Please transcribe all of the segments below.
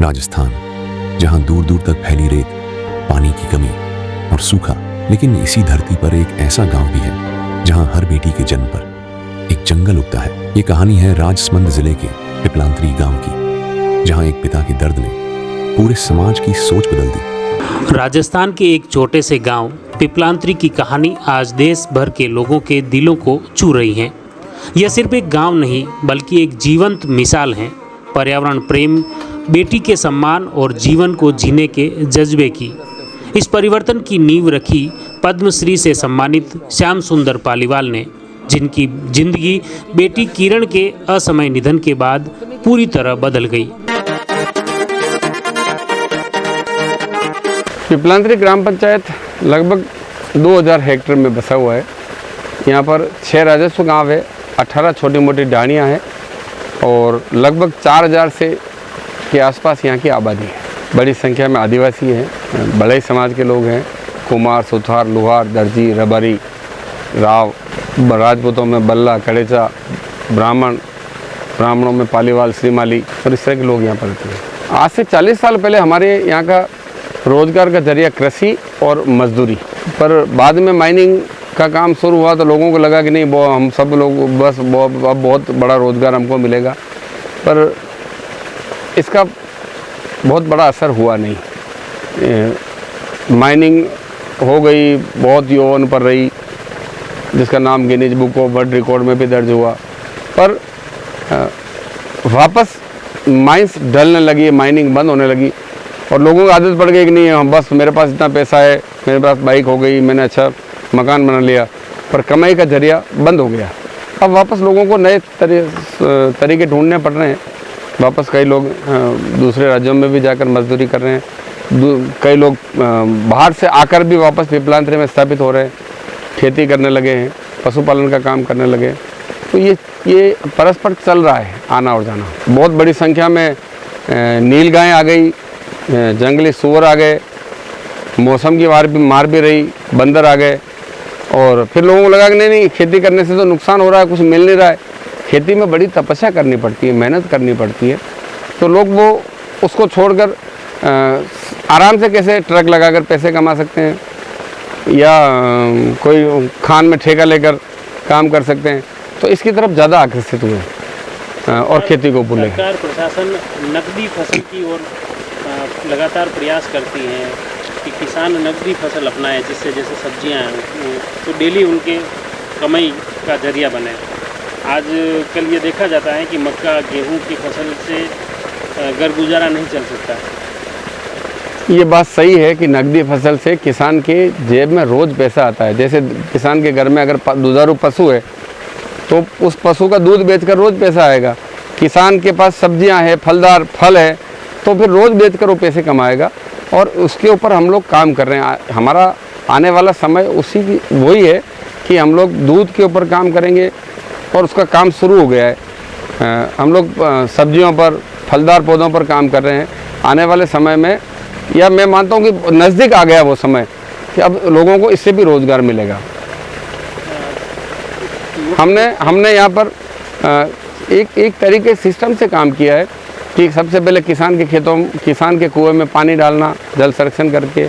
राजस्थान, जहां दूर दूर तक फैली रेत, पानी की कमी और सूखा, लेकिन इसी धरती पर एक ऐसा गांव भी है जहां हर बेटी के जन्म पर एक जंगल उगता है। ये कहानी है राजसमंद जिले के पिपलांत्री गांव की, जहां एक पिता के दर्द ने पूरे समाज की सोच बदल दी। राजस्थान के एक छोटे से गांव पिपलांत्री की कहानी आज देश भर के लोगों के दिलों को छू रही है। यह सिर्फ एक गांव नहीं बल्कि एक जीवंत मिसाल है पर्यावरण प्रेम, बेटी के सम्मान और जीवन को जीने के जज्बे की। इस परिवर्तन की नींव रखी पद्मश्री से सम्मानित श्याम सुंदर पालीवाल ने, जिनकी जिंदगी बेटी किरण के असमय निधन के बाद पूरी तरह बदल गई। पिपलांत्री ग्राम पंचायत लगभग 2000 हेक्टेयर में बसा हुआ है। यहाँ पर 6 राजस्व गांव है, 18 छोटी मोटी ढाणियाँ हैं और लगभग 4000 से के आसपास यहाँ की आबादी है। बड़ी संख्या में आदिवासी हैं, बड़े समाज के लोग हैं, कुमार, सुथार, लुहार, दर्जी, रबारी, राव, राजपूतों में बल्ला, कड़ेचा, ब्राह्मणों में पालीवाल, श्रीमाली और इस तरह के लोग यहाँ पर रहते हैं। आज से 40 साल पहले हमारे यहाँ का रोजगार का जरिया कृषि और मजदूरी, पर बाद में माइनिंग का काम शुरू हुआ तो लोगों को लगा कि नहीं वो हम सब लोग बस अब बहुत बड़ा रोजगार हमको मिलेगा, पर इसका बहुत बड़ा असर हुआ नहीं। माइनिंग हो गई, बहुत यौवन पर रही, जिसका नाम Guinness book of world record में भी दर्ज हुआ, पर वापस माइंस ढलने लगी, माइनिंग बंद होने लगी और लोगों को आदत पड़ गई कि नहीं हम बस मेरे पास इतना पैसा है, मेरे पास बाइक हो गई, मैंने अच्छा मकान बना लिया, पर कमाई का जरिया बंद हो गया। अब वापस लोगों को नए तरीके ढूंढने पड़ रहे हैं। वापस कई लोग दूसरे राज्यों में भी जाकर मजदूरी कर रहे हैं, कई लोग बाहर से आकर भी वापस पिपलांत्री में स्थापित हो रहे हैं, खेती करने लगे हैं, पशुपालन का काम करने लगे। तो ये परस्पर चल रहा है, आना और जाना। बहुत बड़ी संख्या में नील गायें आ गई, जंगली सूअर आ गए, मौसम की मार भी रही, बंदर आ गए और फिर लोगों को लगा कि नहीं खेती करने से तो नुकसान हो रहा है, कुछ मिल नहीं रहा है। खेती में बड़ी तपस्या करनी पड़ती है, मेहनत करनी पड़ती है, तो लोग वो उसको छोड़कर आराम से कैसे ट्रक लगाकर पैसे कमा सकते हैं या कोई खान में ठेका लेकर काम कर सकते हैं, तो इसकी तरफ ज़्यादा आकर्षित हुए और खेती को भूले। सरकार प्रशासन नकदी फसल की ओर लगातार प्रयास करती हैं कि किसान नकदी फसल अपनाए, जिससे जैसे सब्जियां हैं तो डेली उनके कमाई का जरिया बने। आज कल ये देखा जाता है कि मक्का, गेहूं की फसल से घर गुजारा नहीं चल सकता। ये बात सही है कि नकदी फसल से किसान के जेब में रोज़ पैसा आता है। जैसे किसान के घर में अगर दुधारू पशु है तो उस पशु का दूध बेचकर रोज़ पैसा आएगा। किसान के पास सब्जियां हैं, फलदार फल है, तो फिर रोज़ बेचकर वो पैसे कमाएगा और उसके ऊपर हम लोग काम कर रहे हैं। हमारा आने वाला समय उसी की वही है कि हम लोग दूध के ऊपर काम करेंगे और उसका काम शुरू हो गया है। हम लोग सब्जियों पर, फलदार पौधों पर काम कर रहे हैं। आने वाले समय में, या मैं मानता हूँ कि नज़दीक आ गया वो समय कि अब लोगों को इससे भी रोज़गार मिलेगा। हमने यहाँ पर एक तरीके सिस्टम से काम किया है कि सबसे पहले किसान के कुएं में पानी डालना, जल संरक्षण करके,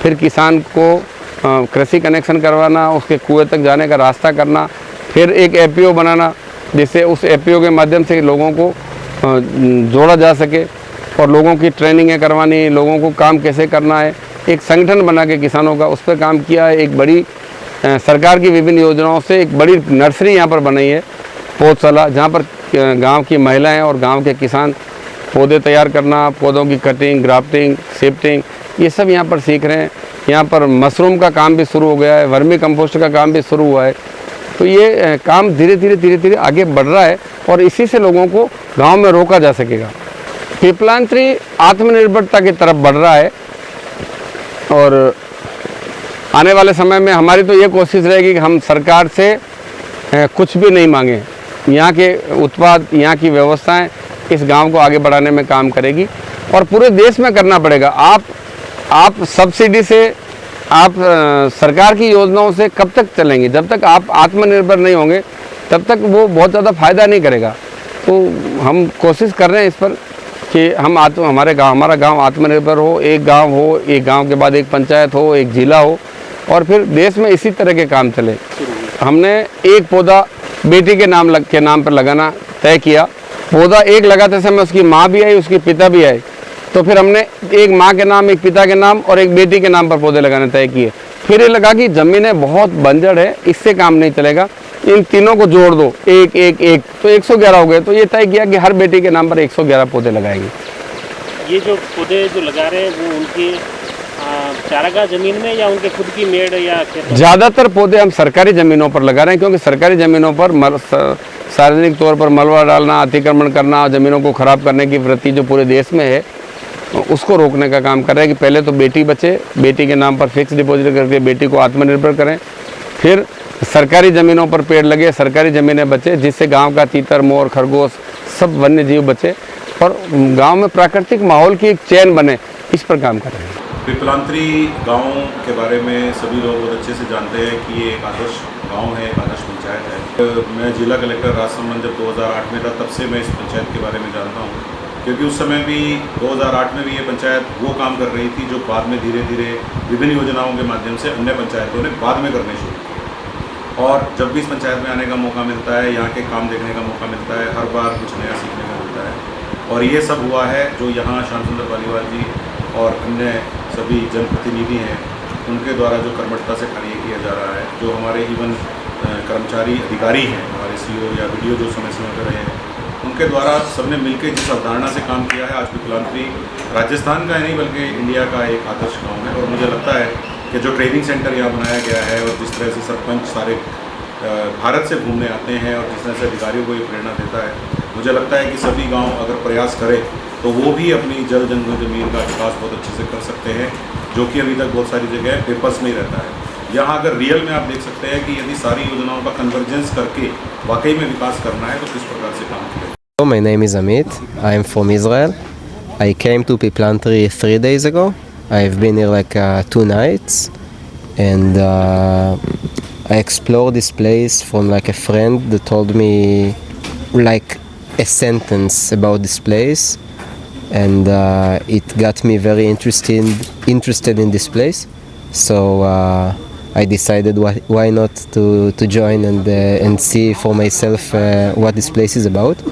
फिर किसान को कृषि कनेक्शन करवाना, उसके कुएं तक जाने का रास्ता करना, फिर एक एपीओ बनाना जिससे उस एपीओ के माध्यम से लोगों को जोड़ा जा सके और लोगों की ट्रेनिंगें करवानी, लोगों को काम कैसे करना है, एक संगठन बना के किसानों का उस पर काम किया है। एक बड़ी सरकार की विभिन्न योजनाओं से एक बड़ी नर्सरी यहाँ पर बनाई है, पौधशाला, जहाँ पर गांव की महिलाएं और गांव के किसान पौधे तैयार करना, पौधों की कटिंग, ग्राफ्टिंग, शिफ्टिंग, ये सब यहाँ पर सीख रहे हैं। यहाँ पर मशरूम का काम भी शुरू हो गया है, वर्मी कंपोस्ट का काम भी शुरू हुआ है। तो ये काम धीरे धीरे आगे बढ़ रहा है और इसी से लोगों को गांव में रोका जा सकेगा। पिपलांत्री आत्मनिर्भरता की तरफ बढ़ रहा है और आने वाले समय में हमारी तो ये कोशिश रहेगी कि हम सरकार से कुछ भी नहीं मांगे। यहाँ के उत्पाद, यहाँ की व्यवस्थाएं इस गांव को आगे बढ़ाने में काम करेगी और पूरे देश में करना पड़ेगा। आप सब्सिडी से, आप सरकार की योजनाओं से कब तक चलेंगे? जब तक आप आत्मनिर्भर नहीं होंगे तब तक वो बहुत ज़्यादा फ़ायदा नहीं करेगा। तो हम कोशिश कर रहे हैं इस पर कि हमारा गांव आत्मनिर्भर हो, एक गांव हो, एक गांव के बाद एक पंचायत हो, एक जिला हो, और फिर देश में इसी तरह के काम चले। हमने एक पौधा बेटी के नाम पर लगाना तय किया। पौधा एक लगाते समय उसकी माँ भी आई, उसकी पिता भी आए, तो फिर हमने एक माँ के नाम, एक पिता के नाम और एक बेटी के नाम पर पौधे लगाने तय किए। फिर ये लगा कि ज़मीनें बहुत बंजर है, इससे काम नहीं चलेगा, इन तीनों को जोड़ दो, एक एक एक, तो 111 हो गए। तो ये तय किया कि हर बेटी के नाम पर 111 पौधे लगाएंगे। ये जो पौधे जो लगा रहे हैं वो उनकी चारागाह जमीन में या उनके खुद की मेड़ या खेत? ज़्यादातर पौधे हम सरकारी ज़मीनों पर लगा रहे हैं, क्योंकि सरकारी ज़मीनों पर सार्वजनिक तौर पर मलबा डालना, अतिक्रमण करना, ज़मीनों को ख़राब करने की वृत्ति जो पूरे देश में है, उसको रोकने का काम कर रहे हैं कि पहले तो बेटी बचे, बेटी के नाम पर फिक्स डिपॉजिट करके बेटी को आत्मनिर्भर करें, फिर सरकारी ज़मीनों पर पेड़ लगे, सरकारी ज़मीनें बचे, जिससे गांव का तीतर, मोर, खरगोश सब वन्य जीव बचे और गांव में प्राकृतिक माहौल की एक चैन बने, इस पर काम कर रहे हैं। पिपलांत्री गांव के बारे में सभी लोग बहुत अच्छे से जानते हैं कि ये एक आदर्श गांव है, एक आदर्श पंचायत है। मैं जिला कलेक्टर राजसमंद जब 2008 में था, तब से मैं इस पंचायत के बारे में जानता हूँ, क्योंकि उस समय भी 2008 में भी ये पंचायत वो काम कर रही थी जो बाद में धीरे धीरे विभिन्न योजनाओं के माध्यम से अन्य पंचायतों ने बाद में करने शुरू किए। और जब भी इस पंचायत में आने का मौका मिलता है, यहाँ के काम देखने का मौका मिलता है, हर बार कुछ नया सीखने को मिलता है। और ये सब हुआ है जो यहाँ श्याम सुंदर पालीवाल जी और अन्य सभी जनप्रतिनिधि हैं, उनके द्वारा जो कर्मठता से कार्य किया जा रहा है, जो हमारे इवन कर्मचारी अधिकारी हैं, हमारे सीओ या वीडियो जो समय समय पर रहे हैं, उनके द्वारा सबने मिलकर जिस अवधारणा से काम किया है, आज पिपलांत्री राजस्थान का ही नहीं बल्कि इंडिया का एक आदर्श गाँव है। और मुझे लगता है कि जो ट्रेनिंग सेंटर यहाँ बनाया गया है और जिस तरह से सरपंच सारे भारत से घूमने आते हैं और जिस तरह से अधिकारियों को ये प्रेरणा देता है, मुझे लगता है कि सभी गांव अगर प्रयास करें तो वो भी अपनी जल जंगल जमीन का विकास बहुत अच्छे से कर सकते हैं, जो कि अभी तक बहुत सारी जगह पेपर्स में ही रहता है। यहाँ अगर रियल में आप देख सकते हैं कि यदि सारी योजनाओं का कन्वर्जेंस करके वाकई में विकास करना है तो किस प्रकार से काम किया। My name is Amit. I am from Israel. I came to Piplantry 3 days ago. I've been here like 2 nights, and I explored this place from like a friend that told me like a sentence about this place, and it got me very interested in this place. So I decided why not to join and see for myself what this place is about.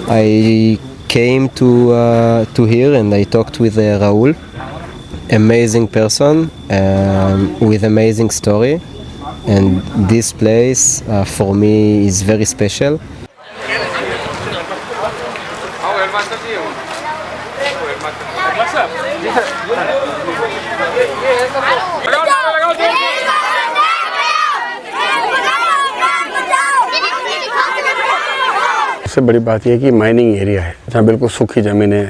I came to here and I talked with Raul, amazing person with amazing story, and this place for me is very special. सबसे बड़ी बात यह है कि mining area है, जहाँ बिल्कुल सूखी ज़मीन है,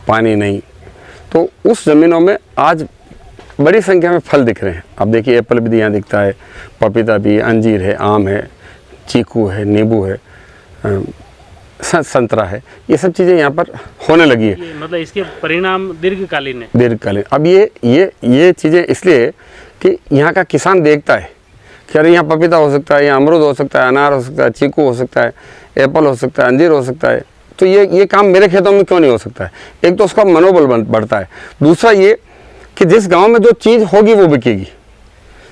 पानी नहीं, तो उस ज़मीनों में आज बड़ी संख्या में फल दिख रहे हैं। आप देखिए एप्पल भी यहाँ दिखता है, पपीता भी, अंजीर है, आम है, चीकू है, नींबू है, संतरा है, ये सब चीज़ें यहाँ पर होने लगी है। मतलब इसके परिणाम दीर्घकालीन है। दीर्घकालीन। अब ये चीज़ें इसलिए कि यहाँ का किसान देखता है कि अरे यहाँ पपीता हो सकता है, यहाँ अमरूद हो सकता है, अनार हो सकता है, चीकू हो सकता है, एप्पल हो सकता है, अंजीर हो सकता है, तो ये काम मेरे खेतों में क्यों नहीं हो सकता है। एक तो उसका मनोबल बढ़ता है, दूसरा ये कि जिस गांव में जो चीज़ होगी वो बिकेगी।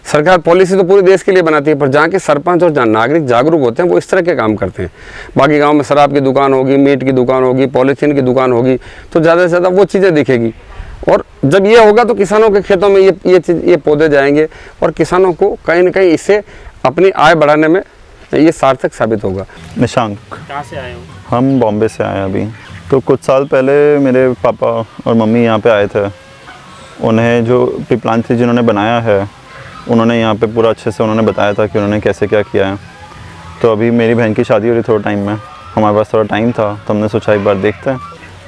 सरकार पॉलिसी तो पूरे देश के लिए बनाती है, पर जहाँ के सरपंच और जहाँ नागरिक जागरूक होते हैं वो इस तरह के काम करते हैं। बाकी गांव में शराब की दुकान होगी, मीट की दुकान होगी, पॉलीथीन की दुकान होगी, तो ज़्यादा से ज़्यादा वो चीज़ें दिखेगी। और जब ये होगा तो किसानों के खेतों में ये पौधे जाएंगे और किसानों को कहीं ना कहीं इससे अपनी आय बढ़ाने में ये सार्थक साबित होगा। निशांक। कहाँ से आए हो? हम बॉम्बे से आए अभी। तो कुछ साल पहले मेरे पापा और मम्मी यहाँ पे आए थे। उन्हें जो पिपलांत्री जिन्होंने बनाया है, उन्होंने यहाँ पे पूरा अच्छे से उन्होंने बताया था कि उन्होंने कैसे क्या किया है। तो अभी मेरी बहन की शादी हो रही थोड़ा टाइम में, हमारे पास थोड़ा टाइम था, तो हमने सोचा एक बार देखते हैं।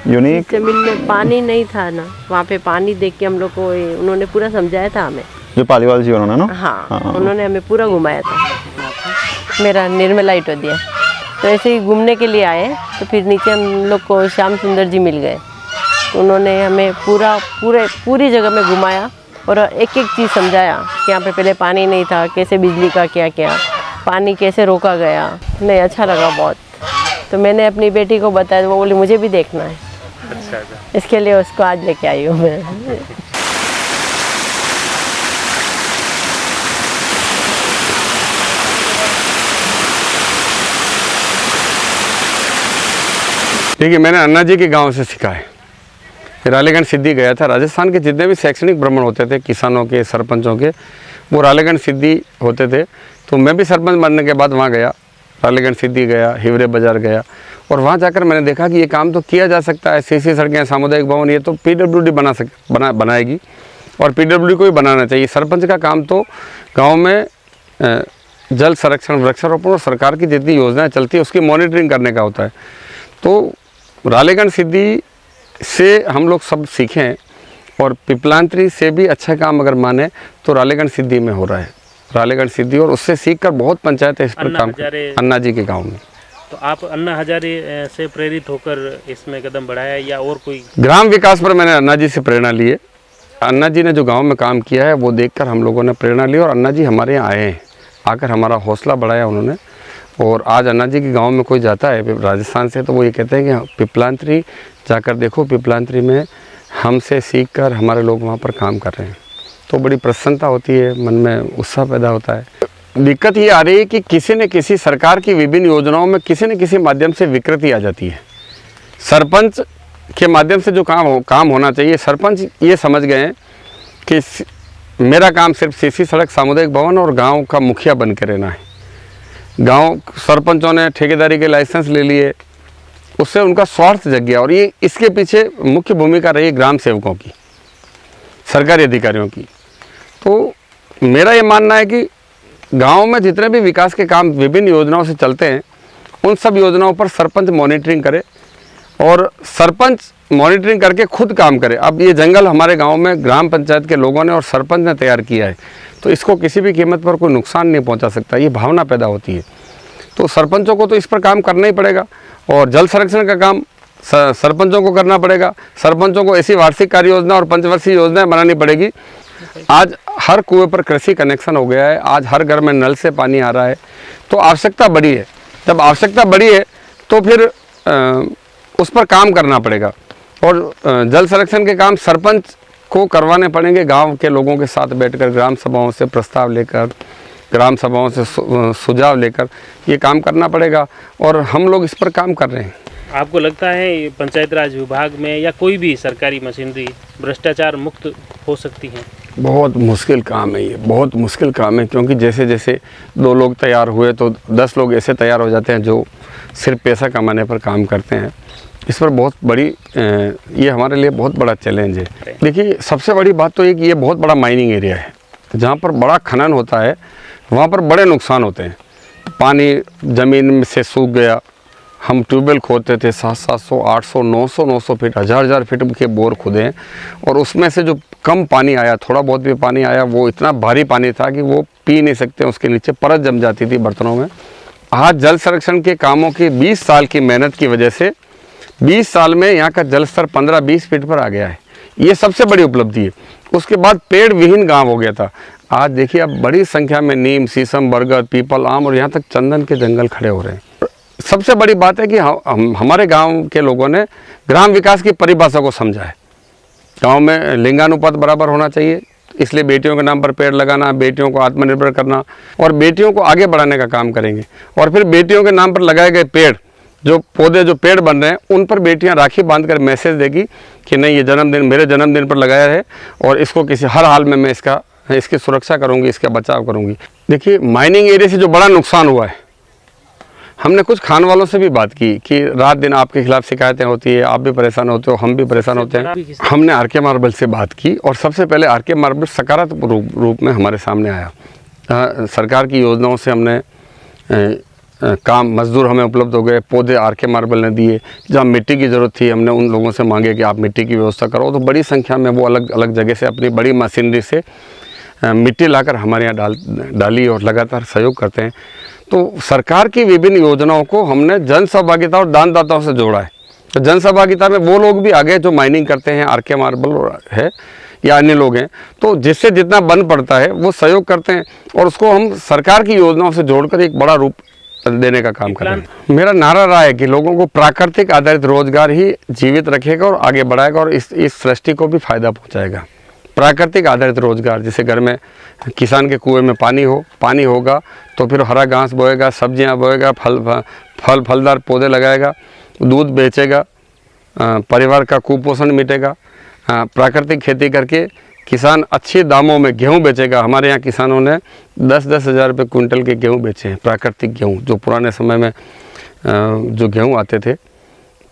यूनिक जमीन में पानी नहीं था ना, वहाँ पे पानी देख के हम लोग को उन्होंने पूरा समझाया था हमें। जो पालीवाल जी उन्होंने ना, हाँ, उन्होंने हमें पूरा घुमाया था। मेरा निर्मला इटोदिया। तो ऐसे ही घूमने के लिए आए, तो फिर नीचे हम लोग को श्याम सुंदर जी मिल गए। तो उन्होंने हमें पूरी जगह में घुमाया और एक एक चीज़ समझाया कि यहाँ पे पहले पानी नहीं था, कैसे बिजली का क्या पानी कैसे रोका गया। नहीं, अच्छा लगा बहुत। तो मैंने अपनी बेटी को बताया, वो बोली मुझे भी देखना है। अच्छा अच्छा। इसके लिए उसको आज लेके आई हूँ मैं। देखिए, मैंने अन्ना जी के गांव से सीखा है। रालेगंज सिद्धि गया था। राजस्थान के जितने भी शैक्षणिक भ्रमण होते थे किसानों के, सरपंचों के, वो रालेगंज सिद्धि होते थे। तो मैं भी सरपंच बनने के बाद वहाँ गया, रालेगंज सिद्धि गया, हिवरे बाज़ार गया, और वहाँ जाकर मैंने देखा कि ये काम तो किया जा सकता है। सीसी सड़कें, सामुदायिक भवन, ये तो PWD बनाएगी, और PWD को ही बनाना चाहिए। सरपंच का काम तो गाँव में जल संरक्षण, वृक्षारोपण और सरकार की जितनी योजनाएँ चलती है उसकी मॉनिटरिंग करने का होता है। तो रालेगंज सिद्धि से हम लोग सब सीखें, और पिपलांत्री से भी अच्छा काम अगर माने तो रालेगंज सिद्धि में हो रहा है। रालेगंज सिद्धि, और उससे सीखकर बहुत पंचायतें इस पर काम कर, अन्ना जी के गांव में। तो आप अन्ना हजारे से प्रेरित होकर इसमें कदम बढ़ाया या और कोई? ग्राम विकास पर मैंने अन्ना जी से प्रेरणा ली है। अन्ना जी ने जो गांव में काम किया है वो देखकर हम लोगों ने प्रेरणा ली, और अन्ना जी हमारे यहाँ आए हैं, आकर हमारा हौसला बढ़ाया उन्होंने। और आज अन्ना जी के गांव में कोई जाता है राजस्थान से तो वो ये कहते हैं कि पिपलांत्री जाकर देखो, पिपलांत्री में हमसे सीख कर हमारे लोग वहाँ पर काम कर रहे हैं। तो बड़ी प्रसन्नता होती है, मन में उत्साह पैदा होता है। दिक्कत ये आ रही है कि किसी न किसी सरकार की विभिन्न योजनाओं में किसी न किसी माध्यम से विकृति आ जाती है। सरपंच के माध्यम से जो काम होना चाहिए, सरपंच ये समझ गए हैं कि मेरा काम सिर्फ सीसी सड़क, सामुदायिक भवन और गाँव का मुखिया बन के रहना है। गांव सरपंचों ने ठेकेदारी के लाइसेंस ले लिए, उससे उनका स्वार्थ जग गया, और ये इसके पीछे मुख्य भूमिका रही ग्राम सेवकों की, सरकारी अधिकारियों की। तो मेरा ये मानना है कि गांव में जितने भी विकास के काम विभिन्न योजनाओं से चलते हैं, उन सब योजनाओं पर सरपंच मॉनिटरिंग करे, और सरपंच मॉनिटरिंग करके खुद काम करे। अब ये जंगल हमारे गांव में ग्राम पंचायत के लोगों ने और सरपंच ने तैयार किया है, तो इसको किसी भी कीमत पर कोई नुकसान नहीं पहुंचा सकता, ये भावना पैदा होती है। तो सरपंचों को तो इस पर काम करना ही पड़ेगा, और जल संरक्षण का काम सरपंचों को करना पड़ेगा। सरपंचों को ऐसी वार्षिक कार्य योजना और पंचवर्षीय योजनाएं बनानी पड़ेगी। आज हर कुएं पर कृषि कनेक्शन हो गया है, आज हर घर में नल से पानी आ रहा है, तो आवश्यकता बढ़ी है। जब आवश्यकता बढ़ी है तो फिर उस पर काम करना पड़ेगा, और जल संरक्षण के काम सरपंच को करवाने पड़ेंगे। गांव के लोगों के साथ बैठकर, ग्राम सभाओं से प्रस्ताव लेकर, ग्राम सभाओं से सुझाव लेकर ये काम करना पड़ेगा, और हम लोग इस पर काम कर रहे हैं। आपको लगता है पंचायत राज विभाग में या कोई भी सरकारी मशीनरी भ्रष्टाचार मुक्त हो सकती है? बहुत मुश्किल काम है ये, बहुत मुश्किल काम है, क्योंकि जैसे जैसे 2 लोग तैयार हुए तो 10 लोग ऐसे तैयार हो जाते हैं जो सिर्फ पैसा कमाने पर काम करते हैं। इस पर बहुत बड़ी ये हमारे लिए बहुत बड़ा चैलेंज है। देखिए, सबसे बड़ी बात तो ये कि ये बहुत बड़ा माइनिंग एरिया है, जहाँ पर बड़ा खनन होता है वहाँ पर बड़े नुकसान होते हैं। पानी ज़मीन में से सूख गया, हम ट्यूबवेल खोदते थे 700, 800, 900 फीट, 1000 फीट के बोर खुदे हैं, और उसमें से जो कम पानी आया, थोड़ा बहुत भी पानी आया, वो इतना भारी पानी था कि वो पी नहीं सकते, उसके नीचे परत जम जाती थी बर्तनों में। आज जल संरक्षण के कामों की 20 साल की मेहनत की वजह से 20 साल में यहाँ का जल स्तर 15-20 फीट पर आ गया है। ये सबसे बड़ी उपलब्धि है। उसके बाद पेड़ विहीन गांव हो गया था, आज देखिए अब बड़ी संख्या में नीम, शीशम, बरगद, पीपल, आम और यहाँ तक चंदन के जंगल खड़े हो रहे हैं। सबसे बड़ी बात है कि हमारे गांव के लोगों ने ग्राम विकास की परिभाषा को समझा है। गांव में लिंगानुपात बराबर होना चाहिए, इसलिए बेटियों के नाम पर पेड़ लगाना, बेटियों को आत्मनिर्भर करना और बेटियों को आगे बढ़ाने का काम करेंगे। और फिर बेटियों के नाम पर लगाए गए पेड़, जो पौधे, जो पेड़ बन रहे हैं, उन पर बेटियां राखी बांधकर मैसेज देगी कि नहीं, ये जन्मदिन मेरे जन्मदिन पर लगाया है और इसको किसी हर हाल में मैं इसकी सुरक्षा करूंगी, इसका बचाव करूंगी। देखिए, माइनिंग एरिया से जो बड़ा नुकसान हुआ है, हमने कुछ खान वालों से भी बात की कि रात दिन आपके खिलाफ शिकायतें होती है, आप भी परेशान होते हो, हम भी परेशान होते हैं। हमने आरके मार्बल से बात की और सबसे पहले आरके मार्बल सकारात्मक रूप में हमारे सामने आया। सरकार की योजनाओं से हमने काम, मजदूर हमें उपलब्ध हो गए, पौधे आरके मार्बल ने दिए। जहाँ मिट्टी की ज़रूरत थी, हमने उन लोगों से मांगे कि आप मिट्टी की व्यवस्था करो, तो बड़ी संख्या में वो अलग अलग जगह से अपनी बड़ी मशीनरी से मिट्टी लाकर हमारे यहाँ डाली और लगातार सहयोग करते हैं। तो सरकार की विभिन्न योजनाओं को हमने जन सहभागिता और दानदाताओं से जोड़ा है। तो जन सहभागिता में वो लोग भी आ गए जो माइनिंग करते हैं, आरके मार्बल है या अन्य लोग हैं, तो जिससे जितना बन पड़ता है वो सहयोग करते हैं और उसको हम सरकार की योजनाओं से जोड़कर एक बड़ा रूप देने का काम कर रहे हैं। मेरा नारा रहा है कि लोगों को प्राकृतिक आधारित रोजगार ही जीवित रखेगा और आगे बढ़ाएगा और इस सृष्टि को भी फायदा पहुंचाएगा। प्राकृतिक आधारित रोजगार, जैसे घर में किसान के कुएं में पानी होगा तो फिर हरा घास बोएगा, सब्जियां बोएगा, फलदार पौधे लगाएगा, दूध बेचेगा, परिवार का कुपोषण मिटेगा। प्राकृतिक खेती करके किसान अच्छे दामों में गेहूं बेचेगा। हमारे यहाँ किसानों ने 10-10 हज़ार रुपये कुंटल के गेहूं बेचे हैं, प्राकृतिक गेहूं, जो पुराने समय में जो गेहूं आते थे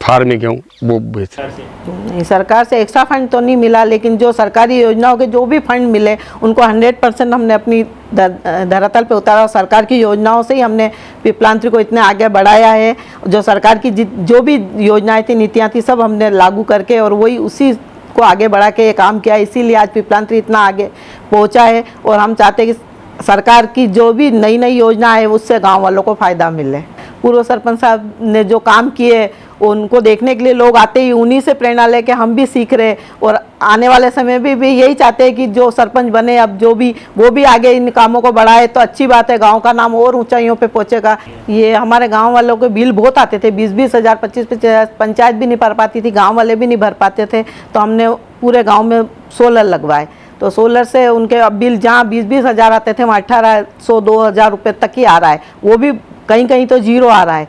फार्मी गेहूं, वो बेचे। नहीं, सरकार से एक्स्ट्रा फंड तो नहीं मिला, लेकिन जो सरकारी योजनाओं के जो भी फंड मिले उनको 100% हमने अपनी धरातल पे उतारा और सरकार की योजनाओं से ही हमने पिपलांत्री को इतने आगे बढ़ाया है। जो सरकार की जो भी योजनाएं थी, नीतियाँ थी, सब हमने लागू करके और वही उसी को आगे बढ़ा के ये काम किया। इसीलिए आज पिपलांत्री इतना आगे पहुंचा है और हम चाहते हैं कि सरकार की जो भी नई नई योजना है उससे गांव वालों को फ़ायदा मिले। पूर्व सरपंच साहब ने जो काम किए उनको देखने के लिए लोग आते ही उन्हीं से प्रेरणा लेके हम भी सीख रहे और आने वाले समय में भी यही चाहते हैं कि जो सरपंच बने अब वो भी आगे इन कामों को बढ़ाए तो अच्छी बात है, गांव का नाम और ऊंचाइयों पे पहुंचेगा। ये हमारे गांव वालों के बिल बहुत आते थे, 20-20 हज़ार, 25-25 हज़ार, पंचायत भी नहीं भर पाती थी, गाँव वाले भी नहीं भर पाते थे। तो हमने पूरे गाँव में सोलर लगवाए, तो सोलर से उनके अब बिल जहाँ 20-20 हज़ार आते थे वहाँ 1800-2000 रुपये तक ही आ रहा है, वो भी कहीं कहीं तो जीरो आ रहा है।